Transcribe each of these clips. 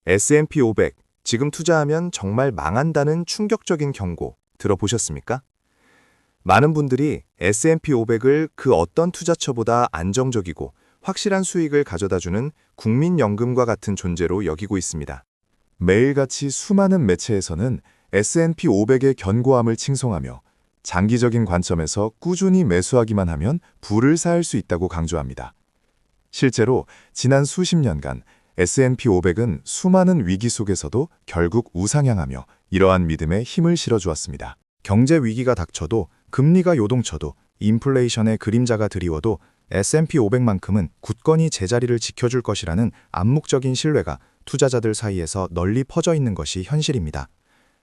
S&P 500, 지금 투자하면 정말 망한다는 충격적인 경고 들어보셨습니까? 많은 분들이 S&P 500을 그 어떤 투자처보다 안정적이고 확실한 수익을 가져다주는 국민연금과 같은 존재로 여기고 있습니다. 매일같이 수많은 매체에서는 S&P 500의 견고함을 칭송하며 장기적인 관점에서 꾸준히 매수하기만 하면 부를 쌓을 수 있다고 강조합니다. 실제로 지난 수십 년간 S&P 500은 수많은 위기 속에서도 결국 우상향하며 이러한 믿음에 힘을 실어주었습니다. 경제 위기가 닥쳐도 금리가 요동쳐도 인플레이션의 그림자가 드리워도 S&P 500만큼은 굳건히 제자리를 지켜줄 것이라는 암묵적인 신뢰가 투자자들 사이에서 널리 퍼져 있는 것이 현실입니다.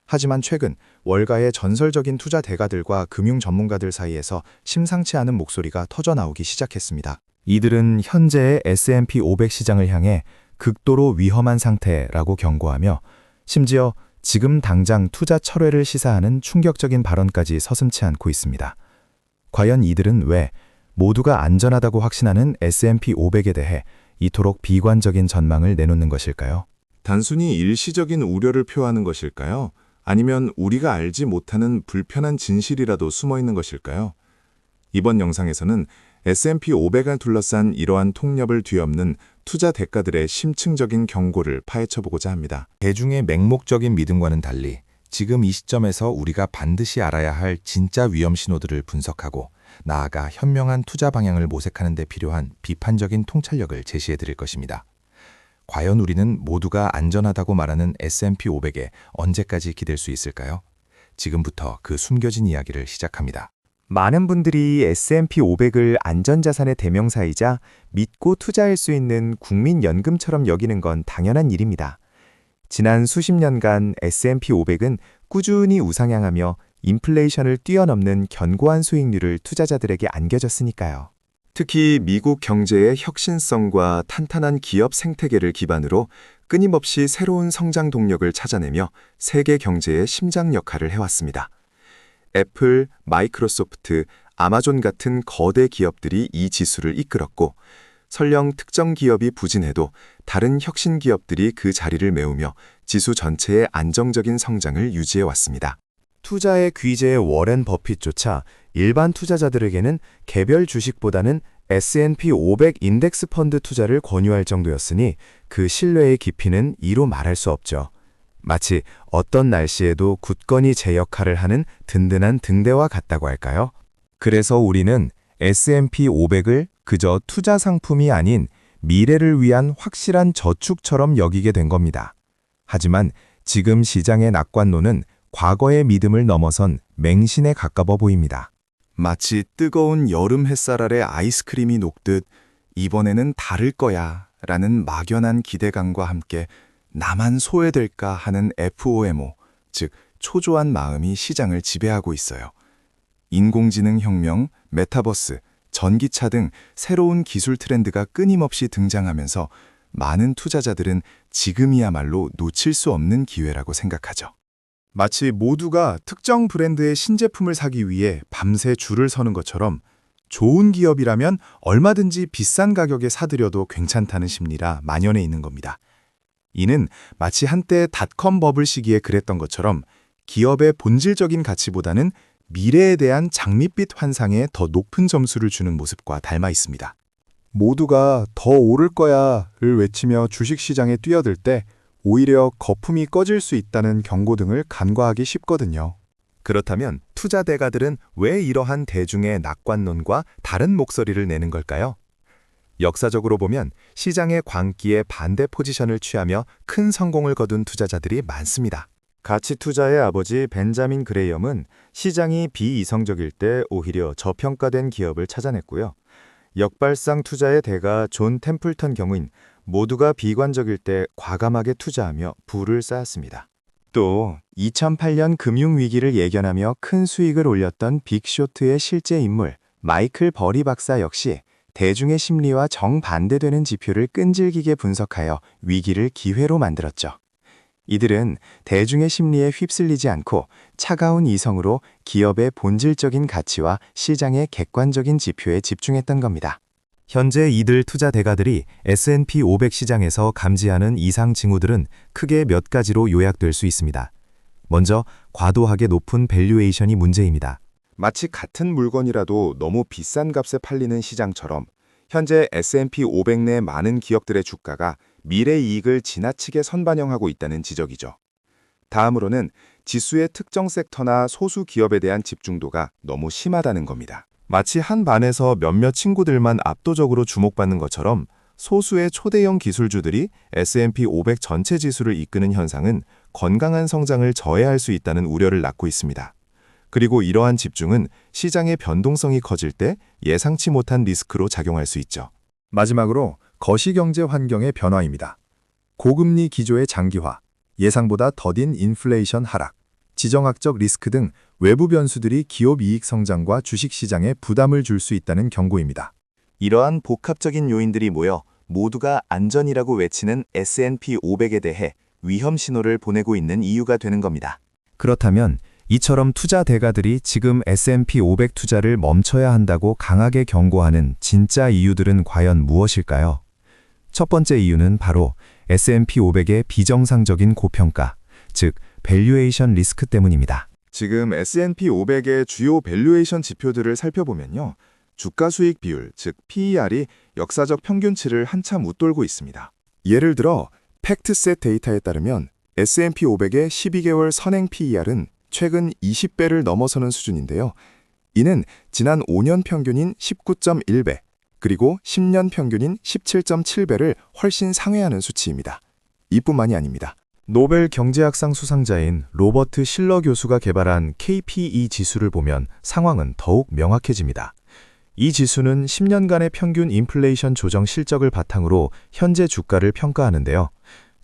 하지만 최근 월가의 전설적인 투자 대가들과 금융 전문가들 사이에서 심상치 않은 목소리가 터져나오기 시작했습니다. 이들은 현재의 S&P 500 시장을 향해 극도로 위험한 상태라고 경고하며 심지어 지금 당장 투자 철회를 시사하는 충격적인 발언까지 서슴지 않고 있습니다. 과연 이들은 왜 모두가 안전하다고 확신하는 S&P 500에 대해 이토록 비관적인 전망을 내놓는 것일까요? 단순히 일시적인 우려를 표하는 것일까요? 아니면 우리가 알지 못하는 불편한 진실이라도 숨어 있는 것일까요? 이번 영상에서는 S&P 500을 둘러싼 이러한 통념을 뒤엎는 투자 대가들의 심층적인 경고를 파헤쳐보고자 합니다. 대중의 맹목적인 믿음과는 달리 지금 이 시점에서 우리가 반드시 알아야 할 진짜 위험 신호들을 분석하고 나아가 현명한 투자 방향을 모색하는 데 필요한 비판적인 통찰력을 제시해 드릴 것입니다. 과연 우리는 모두가 안전하다고 말하는 S&P 500에 언제까지 기댈 수 있을까요? 지금부터 그 숨겨진 이야기를 시작합니다. 많은 분들이 S&P 500을 안전자산의 대명사이자 믿고 투자할 수 있는 국민연금처럼 여기는 건 당연한 일입니다. 지난 수십 년간 S&P 500은 꾸준히 우상향하며 인플레이션을 뛰어넘는 견고한 수익률을 투자자들에게 안겨줬으니까요. 특히 미국 경제의 혁신성과 탄탄한 기업 생태계를 기반으로 끊임없이 새로운 성장 동력을 찾아내며 세계 경제의 심장 역할을 해왔습니다. 애플, 마이크로소프트, 아마존 같은 거대 기업들이 이 지수를 이끌었고 설령 특정 기업이 부진해도 다른 혁신 기업들이 그 자리를 메우며 지수 전체의 안정적인 성장을 유지해왔습니다. 투자의 귀재의 워렌 버핏조차 일반 투자자들에게는 개별 주식보다는 S&P 500 인덱스 펀드 투자를 권유할 정도였으니 그 신뢰의 깊이는 이로 말할 수 없죠. 마치 어떤 날씨에도 굳건히 제 역할을 하는 든든한 등대와 같다고 할까요? 그래서 우리는 S&P 500을 그저 투자 상품이 아닌 미래를 위한 확실한 저축처럼 여기게 된 겁니다. 하지만 지금 시장의 낙관론은 과거의 믿음을 넘어선 맹신에 가까워 보입니다. 마치 뜨거운 여름 햇살 아래 아이스크림이 녹듯 이번에는 다를 거야 라는 막연한 기대감과 함께 나만 소외될까 하는 FOMO, 즉 초조한 마음이 시장을 지배하고 있어요. 인공지능 혁명, 메타버스, 전기차 등 새로운 기술 트렌드가 끊임없이 등장하면서 많은 투자자들은 지금이야말로 놓칠 수 없는 기회라고 생각하죠. 마치 모두가 특정 브랜드의 신제품을 사기 위해 밤새 줄을 서는 것처럼 좋은 기업이라면 얼마든지 비싼 가격에 사들여도 괜찮다는 심리라 만연해 있는 겁니다. 이는 마치 한때 닷컴 버블 시기에 그랬던 것처럼 기업의 본질적인 가치보다는 미래에 대한 장밋빛 환상에 더 높은 점수를 주는 모습과 닮아 있습니다. 모두가 더 오를 거야를 외치며 주식시장에 뛰어들 때 오히려 거품이 꺼질 수 있다는 경고 등을 간과하기 쉽거든요. 그렇다면 투자 대가들은 왜 이러한 대중의 낙관론과 다른 목소리를 내는 걸까요? 역사적으로 보면 시장의 광기에 반대 포지션을 취하며 큰 성공을 거둔 투자자들이 많습니다. 가치 투자의 아버지 벤자민 그레이엄은 시장이 비이성적일 때 오히려 저평가된 기업을 찾아냈고요. 역발상 투자의 대가 존 템플턴 경우인 모두가 비관적일 때 과감하게 투자하며 부를 쌓았습니다. 또 2008년 금융위기를 예견하며 큰 수익을 올렸던 빅쇼트의 실제 인물 마이클 버리 박사 역시 대중의 심리와 정반대되는 지표를 끈질기게 분석하여 위기를 기회로 만들었죠. 이들은 대중의 심리에 휩쓸리지 않고 차가운 이성으로 기업의 본질적인 가치와 시장의 객관적인 지표에 집중했던 겁니다. 현재 이들 투자 대가들이 S&P 500 시장에서 감지하는 이상 징후들은 크게 몇 가지로 요약될 수 있습니다. 먼저 과도하게 높은 밸류에이션이 문제입니다. 마치 같은 물건이라도 너무 비싼 값에 팔리는 시장처럼 현재 S&P 500 내 많은 기업들의 주가가 미래 이익을 지나치게 선반영하고 있다는 지적이죠. 다음으로는 지수의 특정 섹터나 소수 기업에 대한 집중도가 너무 심하다는 겁니다. 마치 한 반에서 몇몇 친구들만 압도적으로 주목받는 것처럼 소수의 초대형 기술주들이 S&P 500 전체 지수를 이끄는 현상은 건강한 성장을 저해할 수 있다는 우려를 낳고 있습니다. 그리고 이러한 집중은 시장의 변동성이 커질 때 예상치 못한 리스크로 작용할 수 있죠. 마지막으로 거시경제 환경의 변화입니다. 고금리 기조의 장기화, 예상보다 더딘 인플레이션 하락, 지정학적 리스크 등 외부 변수들이 기업 이익 성장과 주식시장에 부담을 줄 수 있다는 경고입니다. 이러한 복합적인 요인들이 모여 모두가 안전이라고 외치는 S&P 500에 대해 위험 신호를 보내고 있는 이유가 되는 겁니다. 그렇다면 이처럼 투자 대가들이 지금 S&P 500 투자를 멈춰야 한다고 강하게 경고하는 진짜 이유들은 과연 무엇일까요? 첫 번째 이유는 바로 S&P 500의 비정상적인 고평가, 즉 밸류에이션 리스크 때문입니다. 지금 S&P 500의 주요 밸류에이션 지표들을 살펴보면요. 주가 수익 비율, 즉 PER이 역사적 평균치를 한참 웃돌고 있습니다. 예를 들어 팩트셋 데이터에 따르면 S&P 500의 12개월 선행 PER은 최근 20배를 넘어서는 수준인데요. 이는 지난 5년 평균인 19.1배, 그리고 10년 평균인 17.7배를 훨씬 상회하는 수치입니다. 이뿐만이 아닙니다. 노벨 경제학상 수상자인 로버트 실러 교수가 개발한 KPE 지수를 보면 상황은 더욱 명확해집니다. 이 지수는 10년간의 평균 인플레이션 조정 실적을 바탕으로 현재 주가를 평가하는데요.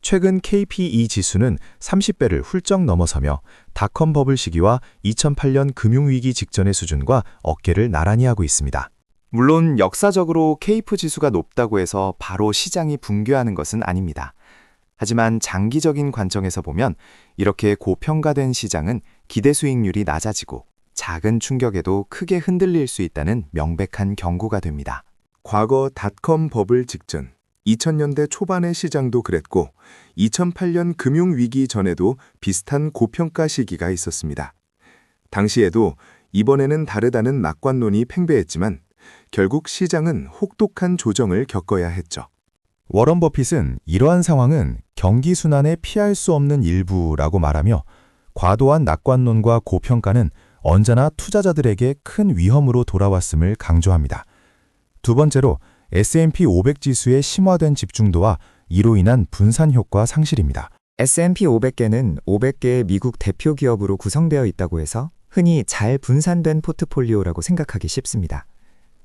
최근 KPE 지수는 30배를 훌쩍 넘어서며 닷컴 버블 시기와 2008년 금융위기 직전의 수준과 어깨를 나란히 하고 있습니다. 물론 역사적으로 케이프 지수가 높다고 해서 바로 시장이 붕괴하는 것은 아닙니다. 하지만 장기적인 관점에서 보면 이렇게 고평가된 시장은 기대 수익률이 낮아지고 작은 충격에도 크게 흔들릴 수 있다는 명백한 경고가 됩니다. 과거 닷컴 버블 직전 2000년대 초반의 시장도 그랬고 2008년 금융위기 전에도 비슷한 고평가 시기가 있었습니다. 당시에도 이번에는 다르다는 낙관론이 팽배했지만 결국 시장은 혹독한 조정을 겪어야 했죠. 워런 버핏은 이러한 상황은 경기 순환에 피할 수 없는 일부라고 말하며 과도한 낙관론과 고평가는 언제나 투자자들에게 큰 위험으로 돌아왔음을 강조합니다. 두 번째로 S&P 500 지수의 심화된 집중도와 이로 인한 분산 효과 상실입니다. S&P 500개는 500개의 미국 대표 기업으로 구성되어 있다고 해서 흔히 잘 분산된 포트폴리오라고 생각하기 쉽습니다.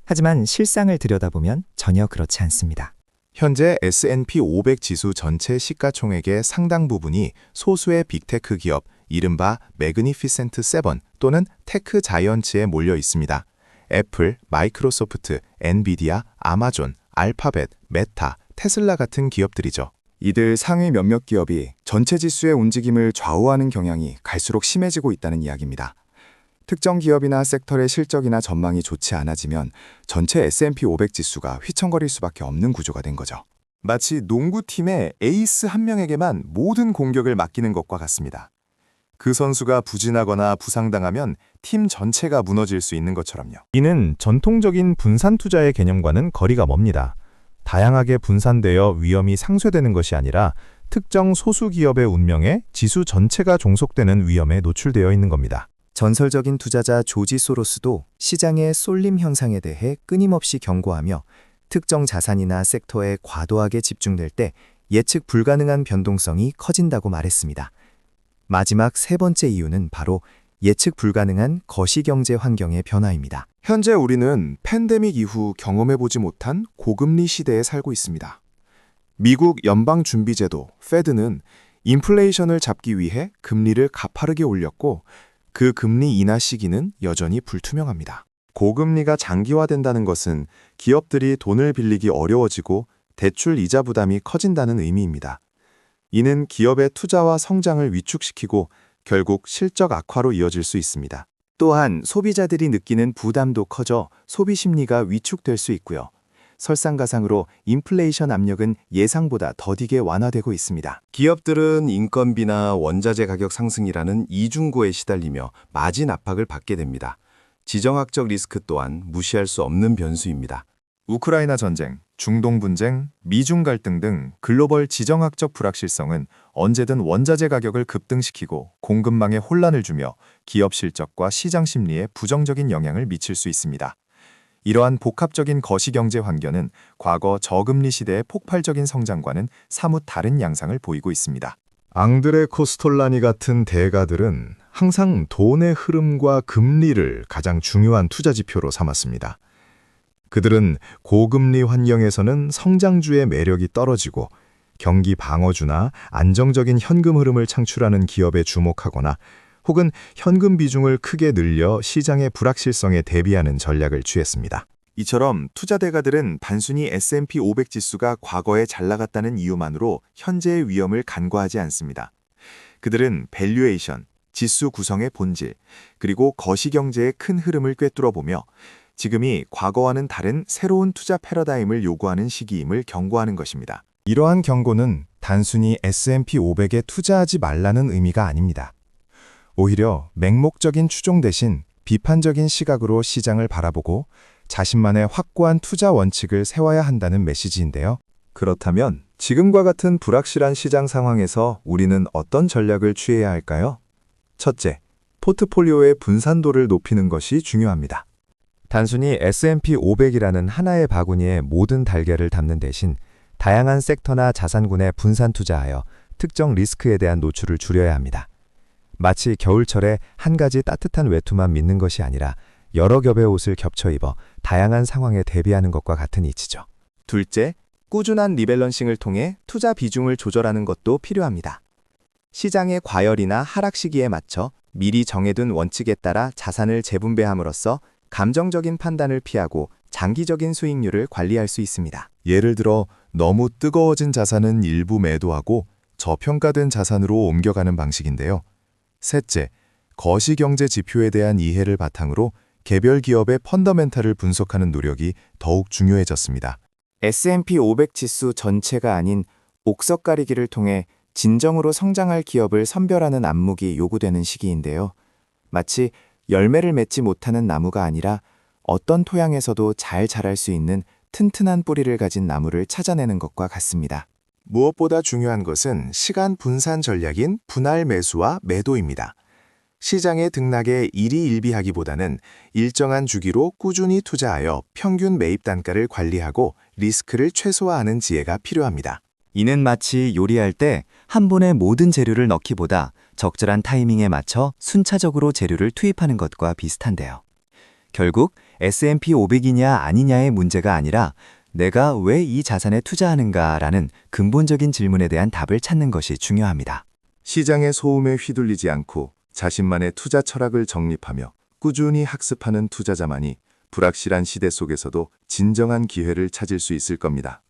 하지만 실상을 들여다보면 전혀 그렇지 않습니다. 현재 S&P 500 지수 전체 시가총액의 상당 부분이 소수의 빅테크 기업, 이른바 매그니피센트 세븐 또는 테크 자이언츠에 몰려 있습니다. 애플, 마이크로소프트, 엔비디아, 아마존, 알파벳, 메타, 테슬라 같은 기업들이죠. 이들 상위 몇몇 기업이 전체 지수의 움직임을 좌우하는 경향이 갈수록 심해지고 있다는 이야기입니다. 특정 기업이나 섹터의 실적이나 전망이 좋지 않아지면 전체 S&P 500 지수가 휘청거릴 수밖에 없는 구조가 된 거죠. 마치 농구팀의 에이스 한 명에게만 모든 공격을 맡기는 것과 같습니다. 그 선수가 부진하거나 부상당하면 팀 전체가 무너질 수 있는 것처럼요. 이는 전통적인 분산 투자의 개념과는 거리가 멉니다. 다양하게 분산되어 위험이 상쇄되는 것이 아니라 특정 소수 기업의 운명에 지수 전체가 종속되는 위험에 노출되어 있는 겁니다. 전설적인 투자자 조지 소로스도 시장의 쏠림 현상에 대해 끊임없이 경고하며 특정 자산이나 섹터에 과도하게 집중될 때 예측 불가능한 변동성이 커진다고 말했습니다. 마지막 세 번째 이유는 바로 예측 불가능한 거시경제 환경의 변화입니다. 현재 우리는 팬데믹 이후 경험해보지 못한 고금리 시대에 살고 있습니다. 미국 연방준비제도 페드는 인플레이션을 잡기 위해 금리를 가파르게 올렸고 그 금리 인하 시기는 여전히 불투명합니다. 고금리가 장기화된다는 것은 기업들이 돈을 빌리기 어려워지고 대출 이자 부담이 커진다는 의미입니다. 이는 기업의 투자와 성장을 위축시키고 결국 실적 악화로 이어질 수 있습니다. 또한 소비자들이 느끼는 부담도 커져 소비 심리가 위축될 수 있고요. 설상가상으로 인플레이션 압력은 예상보다 더디게 완화되고 있습니다. 기업들은 인건비나 원자재 가격 상승이라는 이중고에 시달리며 마진 압박을 받게 됩니다. 지정학적 리스크 또한 무시할 수 없는 변수입니다. 우크라이나 전쟁, 중동 분쟁, 미중 갈등 등 글로벌 지정학적 불확실성은 언제든 원자재 가격을 급등시키고 공급망에 혼란을 주며 기업 실적과 시장 심리에 부정적인 영향을 미칠 수 있습니다. 이러한 복합적인 거시경제 환경은 과거 저금리 시대의 폭발적인 성장과는 사뭇 다른 양상을 보이고 있습니다. 앙드레 코스톨라니 같은 대가들은 항상 돈의 흐름과 금리를 가장 중요한 투자 지표로 삼았습니다. 그들은 고금리 환경에서는 성장주의 매력이 떨어지고 경기 방어주나 안정적인 현금 흐름을 창출하는 기업에 주목하거나 혹은 현금 비중을 크게 늘려 시장의 불확실성에 대비하는 전략을 취했습니다. 이처럼 투자 대가들은 단순히 S&P 500 지수가 과거에 잘 나갔다는 이유만으로 현재의 위험을 간과하지 않습니다. 그들은 밸류에이션, 지수 구성의 본질, 그리고 거시경제의 큰 흐름을 꿰뚫어보며 지금이 과거와는 다른 새로운 투자 패러다임을 요구하는 시기임을 경고하는 것입니다. 이러한 경고는 단순히 S&P 500에 투자하지 말라는 의미가 아닙니다. 오히려 맹목적인 추종 대신 비판적인 시각으로 시장을 바라보고 자신만의 확고한 투자 원칙을 세워야 한다는 메시지인데요. 그렇다면 지금과 같은 불확실한 시장 상황에서 우리는 어떤 전략을 취해야 할까요? 첫째, 포트폴리오의 분산도를 높이는 것이 중요합니다. 단순히 S&P 500이라는 하나의 바구니에 모든 달걀을 담는 대신 다양한 섹터나 자산군에 분산 투자하여 특정 리스크에 대한 노출을 줄여야 합니다. 마치 겨울철에 한 가지 따뜻한 외투만 믿는 것이 아니라 여러 겹의 옷을 겹쳐 입어 다양한 상황에 대비하는 것과 같은 이치죠. 둘째, 꾸준한 리밸런싱을 통해 투자 비중을 조절하는 것도 필요합니다. 시장의 과열이나 하락 시기에 맞춰 미리 정해둔 원칙에 따라 자산을 재분배함으로써 감정적인 판단을 피하고 장기적인 수익률을 관리할 수 있습니다. 예를 들어 너무 뜨거워진 자산은 일부 매도하고 저평가된 자산으로 옮겨가는 방식인데요. 셋째, 거시경제 지표에 대한 이해를 바탕으로 개별 기업의 펀더멘탈을 분석하는 노력이 더욱 중요해졌습니다. S&P 500 지수 전체가 아닌 옥석 가리기를 통해 진정으로 성장할 기업을 선별하는 안목이 요구되는 시기인데요. 마치 열매를 맺지 못하는 나무가 아니라 어떤 토양에서도 잘 자랄 수 있는 튼튼한 뿌리를 가진 나무를 찾아내는 것과 같습니다. 무엇보다 중요한 것은 시간 분산 전략인 분할 매수와 매도입니다. 시장의 등락에 일희일비하기보다는 일정한 주기로 꾸준히 투자하여 평균 매입 단가를 관리하고 리스크를 최소화하는 지혜가 필요합니다. 이는 마치 요리할 때 한 번에 모든 재료를 넣기보다 적절한 타이밍에 맞춰 순차적으로 재료를 투입하는 것과 비슷한데요. 결국 S&P 500이냐 아니냐의 문제가 아니라 내가 왜 이 자산에 투자하는가라는 근본적인 질문에 대한 답을 찾는 것이 중요합니다. 시장의 소음에 휘둘리지 않고 자신만의 투자 철학을 정립하며 꾸준히 학습하는 투자자만이 불확실한 시대 속에서도 진정한 기회를 찾을 수 있을 겁니다.